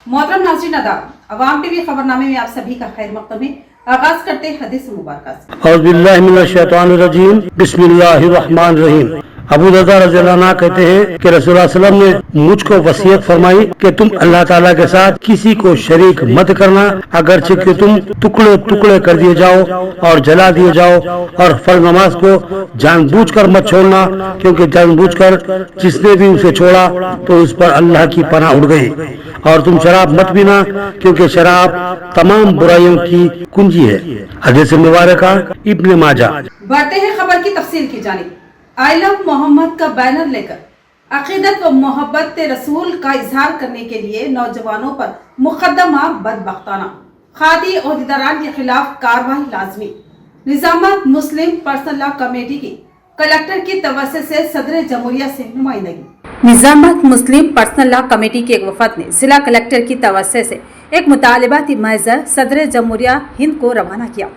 मोहतरम नाज़रीन आदाब, अवाम टीवी खबरनामे में आप सभी का खैर मक़दम है। आगाज करते हैं हदीस मुबारक से। औज़ु बिल्लाहि मिनश शैतानिर रजीम, बिस्मिल्लाहिर रहमानिर रहीम। अबू दरदा रज़ियल्लाहु अन्हु कहते हैं कि रसूलुल्लाह सल्लल्लाहु अलैहि वसल्लम ने मुझको वसीयत फरमाई कि तुम अल्लाह ताला के साथ किसी को शरीक मत करना, अगरचे कि तुम टुकड़े टुकड़े कर दिए जाओ और जला दिए जाओ, और फर्ज नमाज को जानबूझकर मत छोड़ना, क्योंकि जानबूझकर जिसने भी उसे छोड़ा तो उस पर अल्लाह की पनाह उड़ गई। और तुम शराब मत पीना, क्योंकि शराब तमाम बुराइयों की कुंजी है। हदीस मुबारका इब्न माजा। बढ़ते हैं खबर की तफसील की जानिब। आई लव मोहम्मद का बैनर लेकर अकीदत व मोहब्बत रसूल का इजहार करने के लिए नौजवानों पर मुकदमा बदबख्ताना, खादी ओहदेदारान के खिलाफ कार्रवाई लाजमी। निजामत मुस्लिम पर्सनल लॉ कमेटी की कलेक्टर की तवज्जो से सदर जमहूरिया से नुमाइंदगी। निजामत मुस्लिम पर्सनल लॉ कमेटी के एक वफद ने जिला कलेक्टर की तवज्जो से एक मुतालबाती महज़र सदर जमहूरिया हिंद को रवाना किया,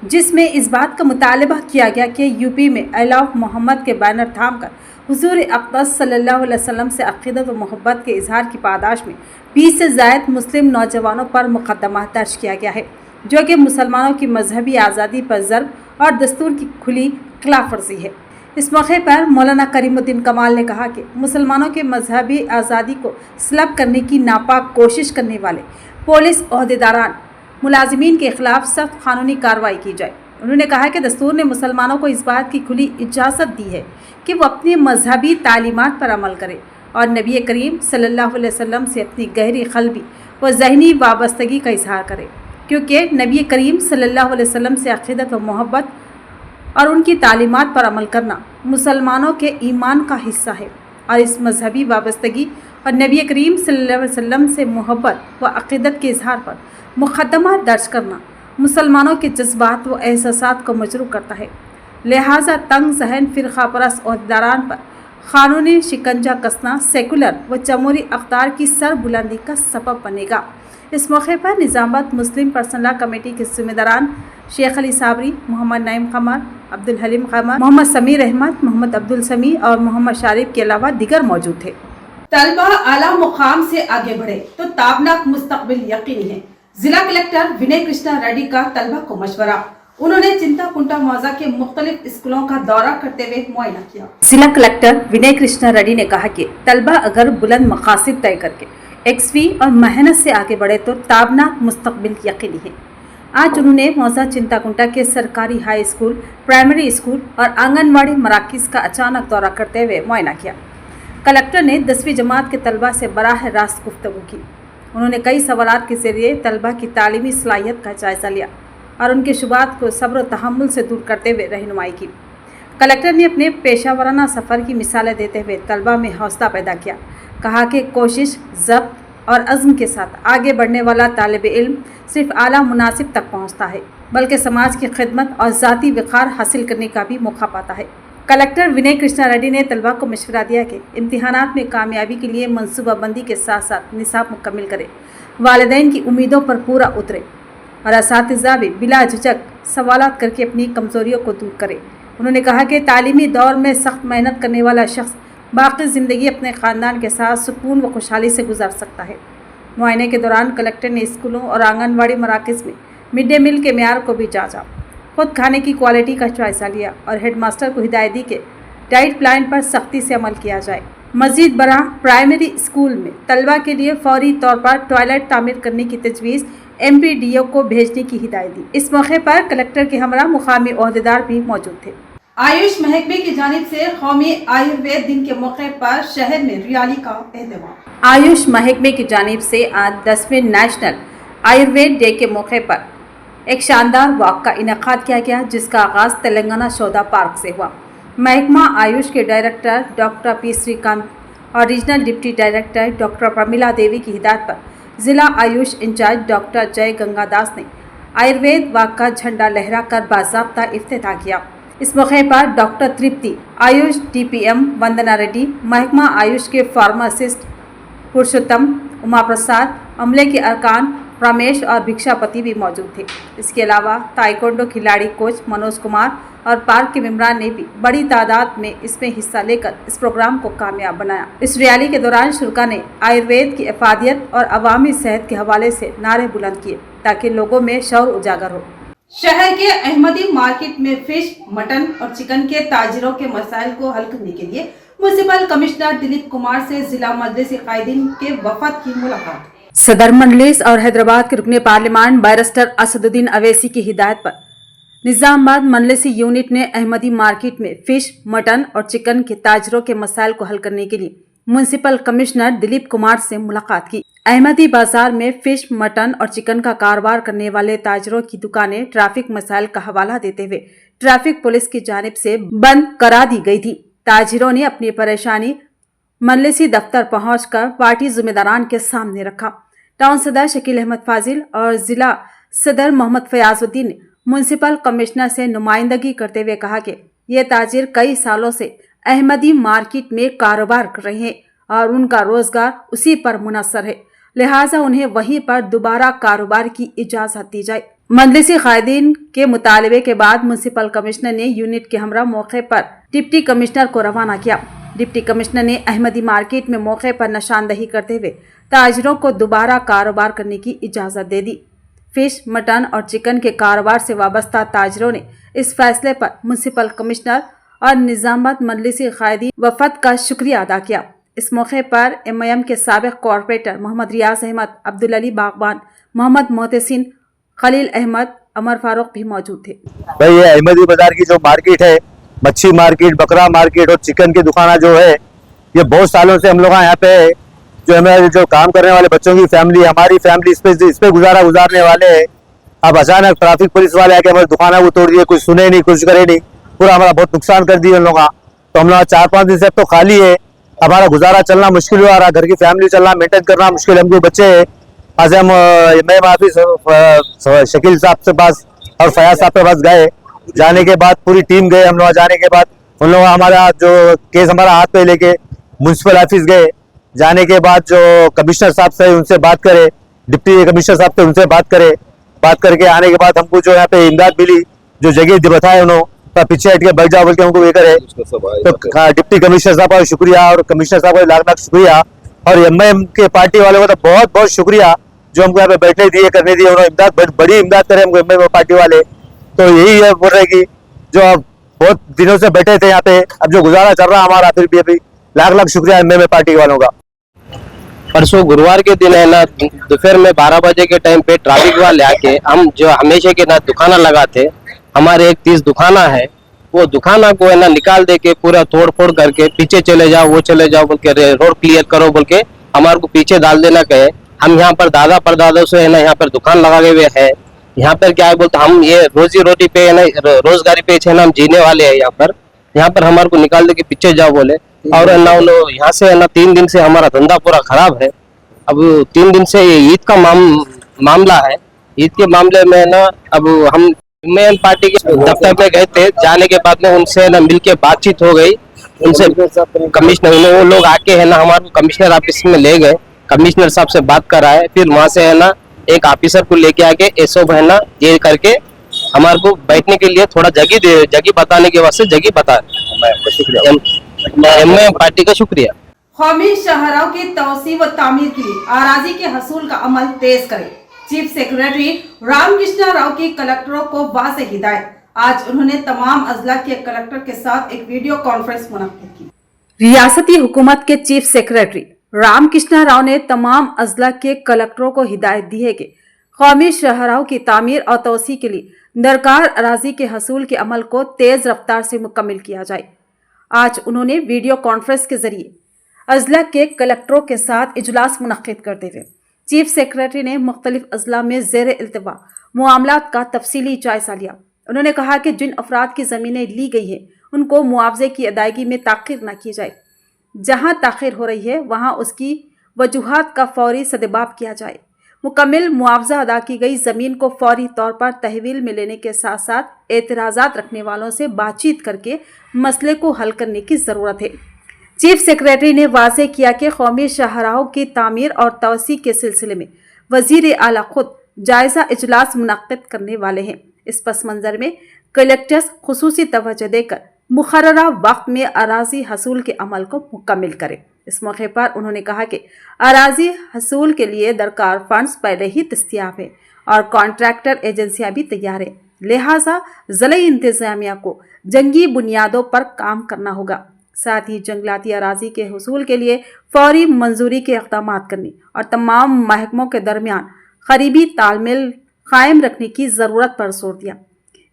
जिसमें इस बात का मुतालबा किया गया कि यूपी में आई लव मोहम्मद के बैनर थाम कर हुजूर अक़दस सल्लल्लाहु अलैहि वसल्लम से अक़ीदत व मोहब्बत के इजहार की पादाश में 20 से ज़ायद मुस्लिम नौजवानों पर मुकदमा दर्ज किया गया है, जो कि मुसलमानों की मजहबी आज़ादी पर ज़र्ब और दस्तूर की खुली खिलाफ वर्जी है। इस मौके पर मौलाना करीमुद्दीन कमाल ने कहा कि मुसलमानों के मजहबी आज़ादी को सलब करने की नापाक कोशिश करने वाले पुलिस ओहदेदारान मुलाजिमीन के खिलाफ सख्त कानूनी कार्रवाई की जाए। उन्होंने कहा कि दस्तूर ने मुसलमानों को इस बात की खुली इजाज़त दी है कि वो अपनी मजहबी तालीमात पर अमल करें और नबी करीम सल्लल्लाहु अलैहि वसल्लम से अपनी गहरी क़ल्बी व ज़हनी वाबस्तगी का इजहार करें, क्योंकि नबी करीम सल्लल्लाहु अलैहि वसल्लम से अक़ीदत व मोहब्बत और उनकी तालीमात पर अमल करना मुसलमानों के ईमान का हिस्सा है। और इस मजहबी वाबस्तगी और नबी करीम सल्लल्लाहु अलैहि वसल्लम से मोहब्बत व अक़ीदत के इजहार पर मुकदमा दर्ज करना मुसलमानों के जज्बात व एहसासात को मजरूह करता है। लिहाजा तंग ज़हन फ़िरक़ा परस्त ओहदेदारान पर क़ानूनी शिकंजा कसना सेकुलर व जमहूरी अक़दार की सर बुलंदी का सबब बनेगा। इस मौके पर निज़ामत मुस्लिम पर्सनल लॉ कमेटी के ज़िम्मेदारान शेख अली साबरी, मोहम्मद नईम क़मर, अब्दुल हलीम क़मर, मोहम्मद समीर अहमद, मोहम्मद अब्दुल समी और मोहम्मद शारिफ के अलावा दीगर मौजूद थे। तलबा आला मुकाम से आगे बढ़े तो ताबनाक मुस्तक़बिल यकीनी है। जिला कलेक्टर विनय कृष्णा रेड्डी का तलबा को मशवरा। उन्होंने चिंताकुंटा मौजा के मुख्तलिफ स्कूलों का दौरा करते हुए मुआयना किया। जिला कलेक्टर विनय कृष्णा रेड्डी ने कहा कि तलबा अगर बुलंद मकासद तय करके एक्सवी और मेहनत से आगे बढ़े तो ताबनाक मुस्तक़बिल यकीनी है। आज उन्होंने मौजा चिंताकुंटा के सरकारी हाई स्कूल, प्राइमरी स्कूल और आंगनवाड़ी मराकिज़ का अचानक दौरा करते हुए मुआयना किया। कलेक्टर ने 10वीं जमात के तलबा से बराह रास्त गुफ्तगू की। उन्होंने कई सवालात के ज़रिए तलबा की तालीमी सलाहियत का जायज़ा लिया और उनके शुबात को सब्र व तहम्मुल से दूर करते हुए रहनुमाई की। कलेक्टर ने अपने पेशावराना सफ़र की मिसालें देते हुए तलबा में हौसला पैदा किया। कहा कि कोशिश, ज़ब्त और अज़्म के साथ आगे बढ़ने वाला तालिब इल्म सिर्फ आला मुनासिब तक पहुँचता है, बल्कि समाज की खिदमत और ज़ाती वक़ार हासिल करने का भी मौका पाता है। कलेक्टर विनय कृष्णा रेड्डी ने तलबा को मशवरा दिया कि इम्तिहानात में कामयाबी के लिए मनसूबाबंदी के साथ साथ निसाब मुकम्मल करें, वालिदैन की उम्मीदों पर पूरा उतरे और असातिज़ा भी बिला झिझक सवालात करके अपनी कमज़ोरियों को दूर करें। उन्होंने कहा कि तालीमी दौर में सख्त मेहनत करने वाला शख्स बाकी ज़िंदगी अपने ख़ानदान के साथ सुकून व खुशहाली से गुजार सकता है। मुआयने के दौरान कलेक्टर ने स्कूलों और आंगनवाड़ी मराकज़ में मिड डे मील के मेयार को भी जांचा, खुद खाने की क्वालिटी का जायज़ा लिया और हेड मास्टर को हिदायत दी कि डाइट प्लान पर सख्ती से अमल किया जाए। मज़ीद बरा प्राइमरी स्कूल में तलबा के लिए फौरी तौर पर टॉयलेट तामीर करने की तजवीज़ MPDO को भेजने की हिदायत दी। इस मौके पर कलेक्टर के हमरा मुकामी ओहदेदार भी मौजूद थे। आयुष महकमे की जानिब से कौमी आयुर्वेद दिन के मौके पर शहर में रैली का एहतमाम। आयुष महकमे की जानिब से आज 10वें नेशनल आयुर्वेद डे के मौके पर एक शानदार वॉक का इनेकाद किया गया, जिसका आगाज़ तेलंगाना शोधा पार्क से हुआ। महकमा आयुष के डायरेक्टर डॉक्टर P श्रीकांत और regional deputy director doctor Pramila Devi की हिदायत पर ज़िला आयुष इंचार्ज डॉक्टर जय गंगादास ने आयुर्वेद वॉक का झंडा लहरा कर बाज़ाब्ता इफ्तिताह किया। इस मौके पर डॉक्टर तृप्ति, आयुष DPM वंदना रेड्डी, महकमा आयुष के फार्मासिस्ट पुरुषोत्तम, उमा प्रसाद, अमले के अरकान, रमेश और भिक्षापति भी मौजूद थे। इसके अलावा ताइक्वांडो खिलाड़ी कोच मनोज कुमार और पार्क के मेंबरान ने भी बड़ी तादाद में इसमें हिस्सा लेकर इस प्रोग्राम को कामयाब बनाया। इस रैली के दौरान शुरा ने आयुर्वेद की इफादियत और अवामी सेहत के हवाले से नारे बुलंद किए ताकि लोगों में शौर उजागर हो। शहर के अहमदी मार्केट में फिश, मटन और चिकन के ताजिरों के मसाइल को हल करने के लिए म्युनिसिपल कमिश्नर दिलीप कुमार से जिला मजलिस कायदीन के वफद की मुलाकात। सदर मजलिस और हैदराबाद के रुकने पार्लियामान बैरिस्टर असदुद्दीन अवैसी की हिदायत पर निजामाबाद मजलिसी यूनिट ने अहमदी मार्केट में फिश, मटन और चिकन के ताजिरों के मसाइल को हल करने के लिए म्युनिसिपल कमिश्नर दिलीप कुमार से मुलाकात की। अहमदी बाजार में फिश, मटन और चिकन का कारोबार करने वाले ताजिरों की दुकानें ट्रैफिक मसाइल का हवाला देते हुए ट्रैफिक पुलिस की जानिब से बंद करा दी गई थी। ताजिरों ने अपनी परेशानी मजलिसी दफ्तर पहुंचकर पार्टी जिम्मेदारान के सामने रखा। टाउन सदर शकील अहमद फाजिल और जिला सदर मोहम्मद फयाजुद्दीन ने म्युनिसिपल कमिश्नर से नुमाइंदगी करते हुए कहा कि ये ताजिर कई सालों से अहमदी मार्केट में कारोबार कर रहे हैं और उनका रोजगार उसी पर मुनहसर है, लिहाजा उन्हें वहीं पर दोबारा कारोबार की इजाजत दी जाए। मजलिसी कायदीन के मुतालबे के बाद म्युनिसिपल कमिश्नर ने यूनिट के हमरा मौके पर डिप्टी कमिश्नर को रवाना किया। डिप्टी कमिश्नर ने अहमदी मार्केट में मौके पर निशानदही करते हुए ताजिरों को दोबारा कारोबार करने की इजाजत दे दी। फिश, मटन और चिकन के कारोबार से वाबस्ता ताजिरों ने इस फैसले पर म्युनिसिपल कमिश्नर और निजामाबाद मजलिसी कायदीन वफद का शुक्रिया अदा किया। इस मौके पर MIM के साबिक कॉर्पोरेटर मोहम्मद रियाज अहमद, अब्दुल अली बागबान, मोहम्मद मोहतसिन, खलील अहमद, अमर फारूक भी मौजूद थे। भाई ये अहमदी बाजार की जो मार्केट है, मच्छी मार्केट, बकरा मार्केट और चिकन की दुकान जो है, ये बहुत सालों से हम लोग यहाँ पे जो हमें जो काम करने वाले बच्चों की फैमिली, हमारी फैमिली इस पे गुजारने वाले हैं। अब अचानक ट्रैफिक पुलिस वाले आके हमारी दुकान को तोड़ दिए, कुछ सुने नहीं, कुछ करे नहीं, पूरा हमारा बहुत नुकसान कर दिया उन लोगों का। तो हम लोग 4-5 दिन से अब तो खाली है, हमारा गुजारा चलना मुश्किल हो रहा, घर की फैमिली चलना, मेंटेन करना मुश्किल। हमको बच्चे है, आज हम मैं ऑफिस शकील साहब के पास और फयाज साहब के पास गए। जाने के बाद पूरी टीम गए हम लोग। जाने के बाद उन लोगों हमारा जो केस हमारा हाथ पे लेके म्युनिसिपल ऑफिस गए। जाने के बाद जो कमिश्नर साहब से उनसे बात करे, डिप्टी कमिश्नर साहब से उनसे बात करे, बात करके आने के बाद हमको जो यहाँ पे इमदाद मिली, जो जगह बताए उन्होंने, तो पीछे हट के बैठ जाओ बोल के हमको ये करे। तो डिप्टी कमिश्नर साहब का शुक्रिया और कमिश्नर साहब का लाख शुक्रिया, और MIM के पार्टी वालों का तो बहुत बहुत शुक्रिया जो हमको यहाँ पे बैठने दिए, करने दिए। उन्होंने इमदाद, बड़ी इमदाद करे हमको MIM पार्टी वाले। तो यही है बोल रहे कि जो अब बहुत दिनों से बैठे थे यहाँ पे, अब जो गुजारा चल रहा हमारा, फिर भी अभी लाख शुक्रिया MIM पार्टी वालों का। परसों गुरुवार के दिन है ना, दोपहर में 12 बजे के टाइम पे ट्रैफिक वाले आके हम जो हमेशा के ना दुकाना लगाते, हमारे एक 30 दुकाना है, वो दुकाना को है ना निकाल दे के पूरा तोड़ फोड़ करके पीछे चले जाओ, वो चले जाओ बोल के, रोड क्लियर करो बोल के हमारे को पीछे डाल देना कहे। हम यहाँ पर दादा परदादा से है ना यहाँ पर दुकान लगाए हुए है। यहाँ पर क्या है बोलते, हम ये रोजी रोटी पे है ना, रोजगारी पे है ना हम जीने वाले हैं। यहाँ पर हमारे को निकाल दे के पीछे जाओ बोले, और है ना यहाँ से है ना 3 दिन से हमारा धंधा पूरा खराब है। अब 3 दिन से ये ईद का मामला है। ईद के मामले में ना अब हम MIM पार्टी के दफ्तर में गए थे। जाने के बाद में उनसे ना मिलके बातचीत हो गई, उनसे कमिश्नर वो लोग आके है ना हमारे को कमिश्नर ऑफिस में ले गए, कमिश्नर साहब से बात कराए। फिर वहाँ से है ना एक ऑफिसर को लेके आके ऐसो है ना ये करके हमारे को बैठने के लिए थोड़ा जगह बताने के वास्ते जगह बता। MIM पार्टी का शुक्रिया। कौमी शाहराह की तौसी व तामीर के लिए आराजी के हसूल का अमल तेज करें। चीफ सेक्रेटरी रामकृष्ण राव की कलेक्टरों को वाज़ेह हिदायत। आज उन्होंने तमाम अजला के कलेक्टर के साथ एक वीडियो कॉन्फ्रेंस मुनक्किद की। रियासती हुकूमत के चीफ सेक्रेटरी रामकृष्ण राव ने तमाम अजला के कलेक्टरों को हिदायत दी है कि कौमी शाहराह की तामीर और तौसी के लिए दरकार अराजी के हसूल के अमल को तेज रफ्तार से मुकम्मल किया जाए। आज उन्होंने वीडियो कॉन्फ्रेंस के जरिए अजला के कलेक्टरों के साथ इजलास मुनक्किद करते हुए चीफ सेक्रेटरी ने मुख्तलिफ अजला में ज़ेर इल्तिवा मामलात का तफसीली जायजा लिया। उन्होंने कहा कि जिन अफराद की ज़मीनें ली गई हैं उनको मुआवजे की अदायगी में ताख़ीर न की जाए। जहां ताख़ीर हो रही है वहां उसकी वजूहात का फौरी सदबाब किया जाए। मुकम्मल मुआवजा अदा की गई ज़मीन को फौरी तौर पर तहवील में लेने के साथ साथ एतराज़ात रखने वालों से बातचीत करके मसले को हल करने की ज़रूरत है। चीफ सेक्रेटरी ने वाज़ेह किया कि कौमी शाहराहों की तामीर और तवसी के सिलसिले में वजीर आला खुद जायजा इजलास मुनक्किद करने वाले हैं। इस पस मंजर में कलेक्टर्स खुसूसी तवज्जो देकर मुकर्ररा वक्त में अराजी हसूल के अमल को मुकम्मल करें। इस मौके पर उन्होंने कहा कि अराजी हसूल के लिए दरकार फंड्स पहले ही दस्तियाब हैं और कॉन्ट्रैक्टर एजेंसियां भी तैयार हैं, लिहाजा ज़िले इंतजामिया को जंगी बुनियादों पर काम करना होगा। साथ ही जंगलाती अराजी के हसूल के लिए फौरी मंजूरी के इक़दाम करने और तमाम महकमों के दरमियान करीबी तालमेल कायम रखने की ज़रूरत पर जोर दिया।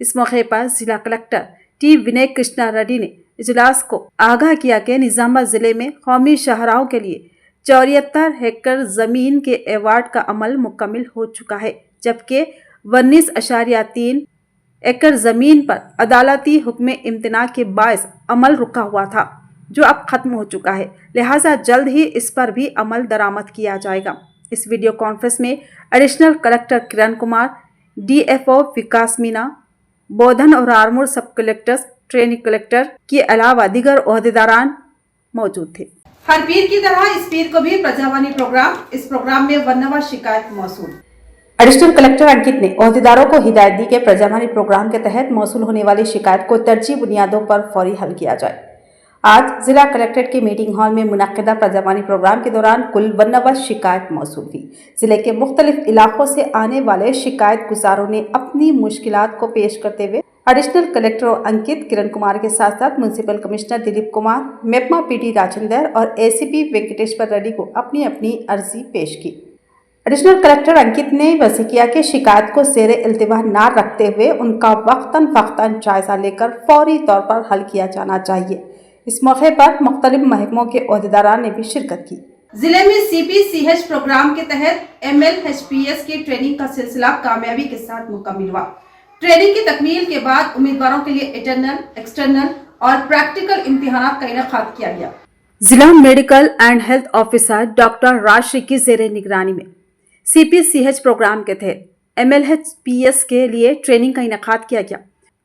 इस मौके पर जिला कलेक्टर टी विनय कृष्णा रेड्डी ने इजलास को आगाह किया कि निजामाबाद जिले में कौमी शाहराहों के लिए 74 एकड़ जमीन के एवार्ड का अमल मुकम्मल हो चुका है, जबकि 19.3 एकड़ जमीन पर अदालती हुक्म इम्तना के बायस अमल रुका हुआ था, जो अब खत्म हो चुका है, लिहाजा जल्द ही इस पर भी अमल दरामद किया जाएगा। इस वीडियो कॉन्फ्रेंस में additional collector Kiran Kumar, DFO विकास मीना, बोधन और आरमूर सब कलेक्टर्स, ट्रेनिंग कलेक्टर के अलावा दीगर ओहदेदारान मौजूद थे। हर पीर की तरह इस पीर को भी प्रजावानी प्रोग्राम, इस प्रोग्राम में वन्नवा शिकायत मौसूल। एडिशनल कलेक्टर अंकित ने ओहदेदारों को हिदायत दी कि प्रजावानी प्रोग्राम के तहत मौसूल होने वाली शिकायत को तरजीह बुनियादों पर फौरी हल किया जाए। आज जिला कलेक्ट्रेट के मीटिंग हॉल में मुनक्किदा प्रजावानी प्रोग्राम के दौरान कुल 92 शिकायत मौसूल हुई। जिले के मुख्तलिफ इलाकों से आने वाले शिकायत गुजारों ने अपनी मुश्किलात को पेश करते हुए एडिशनल कलेक्टर अंकित, किरण कुमार के साथ साथ municipal commissioner Dilip Kumar, MEPMA PD Rajendra और ACP वेंकटेश्वर रेड्डी को अपनी अपनी अर्जी पेश की। एडिशनल कलेक्टर अंकित ने वज़ह किया कि शिकायत को ज़ेरे इल्तिवा न रखते हुए उनका वक्तन फ़क्तन जायजा लेकर फौरी तौर पर हल किया जाना चाहिए। इस मौके पर मुख्तलिफ महकमों के ओहदेदारान ने भी शिरकत की। जिले में CPCH प्रोग्राम के तहत MLHPS की ट्रेनिंग का सिलसिला कामयाबी के साथ मुकम्मल हुआ। ट्रेनिंग की तकमील के बाद उम्मीदवारों के लिए इंटरनल, एक्सटर्नल और प्रैक्टिकल इम्तिहानात का इनेकाद किया गया। जिला medical and health officer doctor Rajshri की ज़ेरे निगरानी में CPCH प्रोग्राम के तहत MLHPS के लिए ट्रेनिंग का इनेकाद किया गया।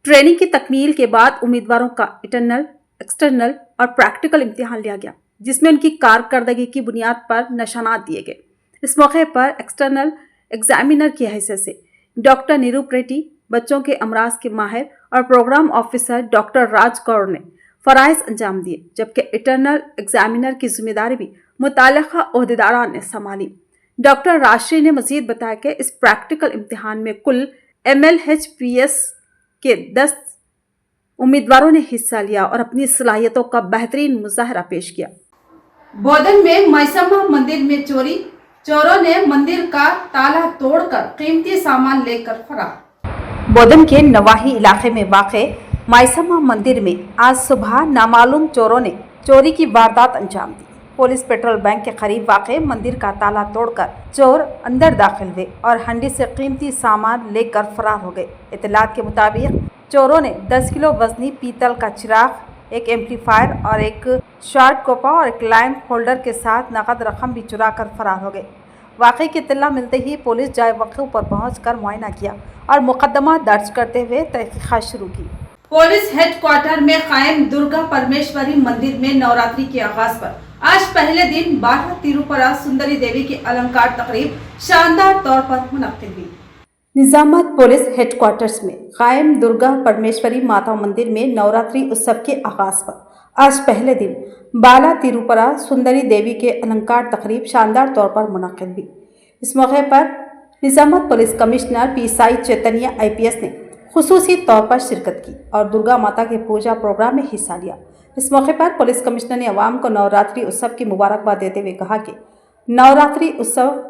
ट्रेनिंग की तकमील के बाद उम्मीदवारों का इंटरनल, एक्सटर्नल और प्रैक्टिकल इम्तिहान लिया गया, जिसमें उनकी कारकर्दगी की बुनियाद पर निशानात दिए गए। इस मौके पर एक्सटर्नल एग्जामिनर की हैसियत से डॉक्टर निरूप रेड्डी, बच्चों के अमराज के माहिर और प्रोग्राम ऑफिसर डॉक्टर राज गौर ने फराइज अंजाम दिए, जबकि इंटरनल एग्जामिनर की जिम्मेदारी भी मुताल्लिका ओहदेदारान ने संभाली। डॉक्टर राजश्री ने मजीद बताया कि इस प्रैक्टिकल इम्तिहान में कुल MLHPS के 10 उम्मीदवारों ने हिस्सा लिया और अपनी सलाहियतों का बेहतरीन मुजाहरा पेश किया। बोधन में मैसम्मा मंदिर में चोरी, चोरों ने मंदिर का ताला तोड़कर कीमती सामान लेकर फरार। बोधन के नवाही इलाके में वाक़े मैसम्मा मंदिर में आज सुबह नामालूम चोरों ने चोरी की वारदात अंजाम दी। पुलिस पेट्रोल बैंक के करीब वाक़े मंदिर का ताला तोड़कर चोर अंदर दाखिल हुए और हंडी से कीमती सामान लेकर फरार हो गए। इत्तलात के मुताबिक चोरों ने 10 किलो वजनी पीतल का चिराग, एक एम्पलीफायर और एक शॉर्ट कोपा और एक लैंप होल्डर के साथ नकद रकम भी चुरा कर फरार हो गए। वाक़े की इत्तला मिलते ही पुलिस जाए वक़्त पर पहुंचकर मुआयना किया और मुकदमा दर्ज करते हुए तहकीक़ात शुरू की। पुलिस हेडक्वार्टर में कायम दुर्गा परमेश्वरी मंदिर में नवरात्रि के आगाज पर आज पहले दिन 12 तिरुपरा सुंदरी देवी की अलंकार तकरीब शानदार तौर पर मुनक्किद हुई। निजामाबाद पुलिस हेडक्वार्टर्स में कायम दुर्गा परमेश्वरी माता मंदिर में नवरात्रि उत्सव के आगाज पर आज पहले दिन बाला तिरुपरा सुंदरी देवी के अलंकार तकरीब शानदार तौर पर मुनक्किद हुई। इस मौके पर निजामाबाद पुलिस कमिश्नर PSI चैतन्य IPS ने खुसूसी तौर पर शिरकत की और दुर्गा माता के पूजा प्रोग्राम में हिस्सा लिया। इस मौके पर पुलिस कमिश्नर ने अवाम को नवरात्रि उत्सव की मुबारकबाद देते हुए कहा कि नवरात्रि उत्सव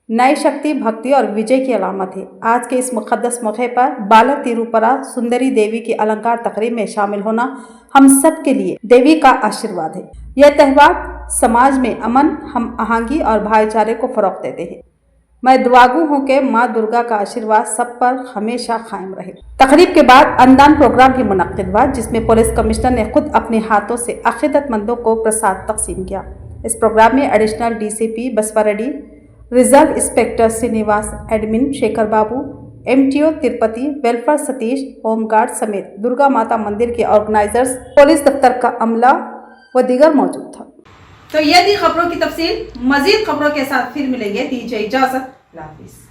नई शक्ति, भक्ति और विजय की अलामत है। आज के इस मुक़द्दस मौके पर बाला तिरुपरा सुंदरी देवी की अलंकार तकरीब में शामिल होना हम सब के लिए देवी का आशीर्वाद है। यह त्यौहार समाज में अमन, हम आहंगी और भाईचारे को फ़रोग़ देते हैं। मैं दुआगू हूँ कि माँ दुर्गा का आशीर्वाद सब पर हमेशा कायम रहे। तकरीब के बाद अन्नदान प्रोग्राम भी मुनक्किद हुआ, जिसमें पुलिस कमिश्नर ने खुद अपने हाथों से अक़ीदतमंदों को प्रसाद तकसीम किया। इस प्रोग्राम में additional DCP Basava Reddy, reserve inspector Srinivas, admin Shekhar Babu, MTO Tirupati, welfare Satish, home guard समेत दुर्गा माता मंदिर के ऑर्गेनाइजर्स, पुलिस दफ्तर का अमला व दीगर मौजूद था। تو یہ تھی خبروں کی تفصیل. مزید خبروں کے ساتھ پھر ملیں گے. دیجیے اجازت. اللہ حافظ.